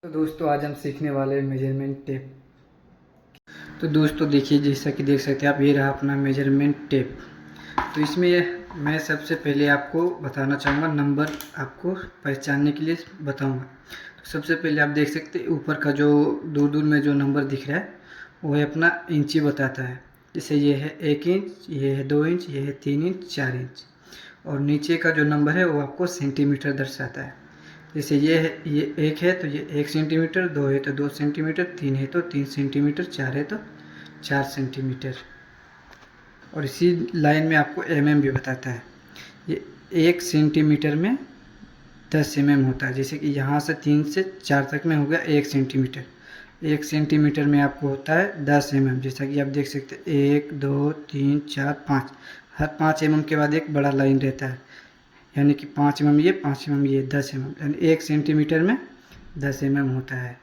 तो दोस्तों आज हम सीखने वाले हैं मेजरमेंट टेप। तो दोस्तों देखिए, जैसा कि देख सकते हैं आप, ये रहा अपना मेजरमेंट टेप। तो इसमें मैं सबसे पहले आपको बताना चाहूँगा, नंबर आपको पहचानने के लिए बताऊँगा। तो सबसे पहले आप देख सकते हैं ऊपर का जो दूर दूर में जो नंबर दिख रहा है वो है अपना इंची बताता है। जैसे ये है 1 इंच, ये है 2 इंच, ये है 3 इंच, 4 इंच। और नीचे का जो नंबर है वो आपको सेंटीमीटर दर्शाता है। जैसे ये है, ये 1 है तो ये 1 सेंटीमीटर, 2 है तो 2 सेंटीमीटर, 3 है तो 3 सेंटीमीटर, 4 है तो 4 सेंटीमीटर। और इसी लाइन में आपको भी बताता है। ये 1 सेंटीमीटर में 10 होता है। जैसे कि यहाँ से 3 से 4 तक में हो गया 1 सेंटीमीटर। 1 सेंटीमीटर में आपको होता है 10 जैसा कि आप देख सकते हैं 1 2 3 4 5। हर 5 के बाद एक बड़ा लाइन रहता है, यानी कि 5 ये 5 ये 10 यानी 1 सेंटीमीटर में 10 होता है।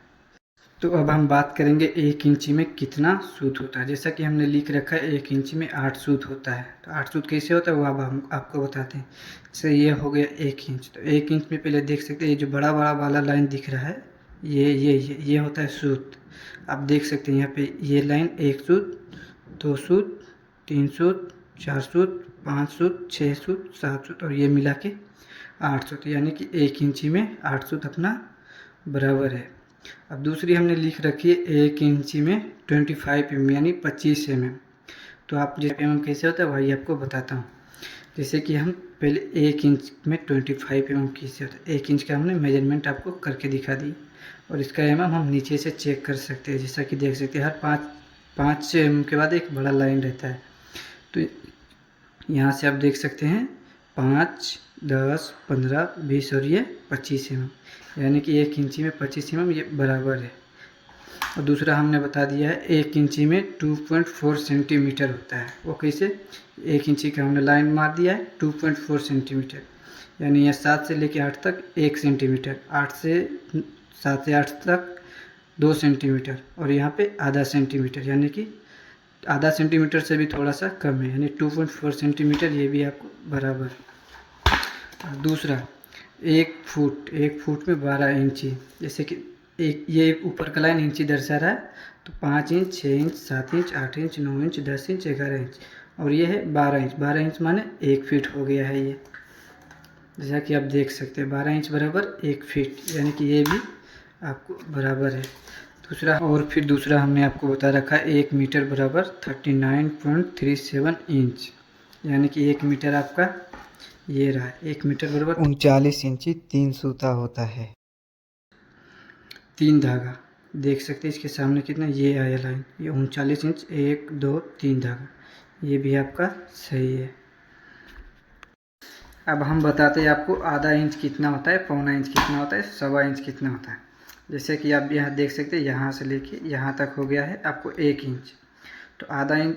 तो अब हम बात करेंगे 1 इंची में कितना सूत होता है। जैसा कि हमने लिख रखा है 1 इंची में 8 सूत होता है। तो 8 सूत कैसे होता है वो अब हम आपको बताते हैं। जैसे ये हो गया 1 इंच, तो 1 इंच में पहले देख सकते हैं ये जो बड़ा बड़ा वाला लाइन दिख रहा है ये होता है सूत। आप देख सकते हैं यहाँ पे ये लाइन 1 सूत, 2 सूत, 3 सूत, 4 सूत, 5 सूत, 6 सूत, 7 सूत और ये मिला के 8 सूत, यानी कि 1 इंची में 8 सूत अपना बराबर है। अब दूसरी हमने लिख रखी है 1 इंची में 25 यानी 25 तो आप जैसे कैसे होता है वही आपको बताता हूँ। जैसे कि हम पहले 1 इंच में 25 कैसे होता है, 1 इंच का हमने मेजरमेंट आपको करके दिखा दी। और इसका हम नीचे से चेक कर सकते हैं। जैसा कि देख सकते हैं हर 5 के बाद एक बड़ा लाइन रहता है। तो यहाँ से आप देख सकते हैं 5, 10, 15, 20 और ये 25 यानी कि 1 इंची में 25 ये बराबर है। और दूसरा हमने बता दिया है 1 इंची में 2.4 सेंटीमीटर होता है। वो कैसे, 1 इंची का हमने लाइन मार दिया है 2.4 सेंटीमीटर, यानी यह 7 से लेकर 8 तक 1 सेंटीमीटर, 7 से 8 तक 2 सेंटीमीटर और यहाँ पे आधा सेंटीमीटर, यानी कि आधा सेंटीमीटर से भी थोड़ा सा कम है, यानी 2.4 सेंटीमीटर ये भी आपको बराबर। दूसरा 1 फुट में 12 इंची। जैसे कि एक ये ऊपर का लाइन इंची दर्शा रहा है, तो 5 inch, 6 inch, 7 inch, 8 inch, 9 inch, 10 inch, 11 inch और ये है 12 इंच। 12 इंच माने 1 फीट हो गया है ये। जैसा कि आप देख सकते हैं 12 इंच बराबर 1 फीट, यानी कि ये भी आपको बराबर है। दूसरा हमने आपको बता रखा है 1 मीटर बराबर 39.37 इंच, यानी कि 1 मीटर आपका ये रहा। 1 मीटर बराबर 39 इंची 3 सूता होता है। 3 धागा देख सकते हैं इसके सामने कितना ये आया लाइन, ये 39 इंच 1 2 3 धागा, ये भी आपका सही है। अब हम बताते हैं आपको आधा इंच कितना होता है, पौना इंच कितना होता है, सवा इंच कितना होता है। जैसे कि आप यहाँ देख सकते हैं यहाँ से लेके यहाँ तक हो गया है आपको 1 इंच, तो आधा इंच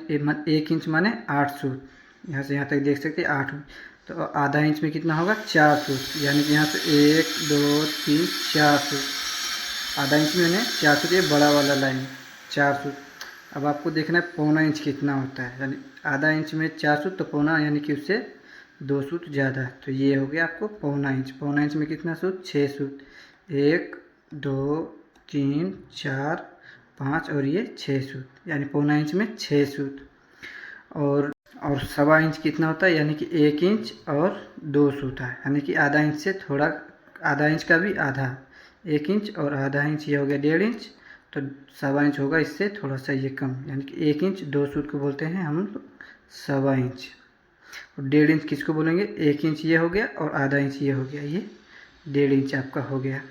1 इंच माने 8 सूत। यहाँ से यहाँ तक देख सकते हैं 8, तो आधा इंच में कितना होगा 4 सूत, यानी कि यहाँ से 1 2 3 4 सूत। आधा इंच में 4 सूत, ये बड़ा वाला लाइन 4 सूत। अब आपको देखना है पौना इंच कितना होता है, यानी आधा इंच में 4 सूत तो पौना यानी कि उससे 2 सूत ज़्यादा, तो ये हो गया आपको पौना इंच। पौना इंच में कितना सूत, 6 सूत, 1 2 3 4 5 और ये 6 सूत, यानी पौना इंच में 6 सूत। और सवा इंच कितना होता है, यानी कि 1 इंच और 2 सूत है, यानी कि आधा इंच से थोड़ा, आधा इंच का भी आधा, 1 इंच और आधा इंच ये हो गया 1.5 इंच, तो सवा इंच होगा इससे थोड़ा सा ये कम, यानी कि 1 इंच 2 सूत को बोलते हैं हम सवा इंच। और 1.5 इंच किसको बोलेंगे, 1 इंच ये हो गया और आधा इंच ये हो गया, ये 1.5 इंच आपका हो गया।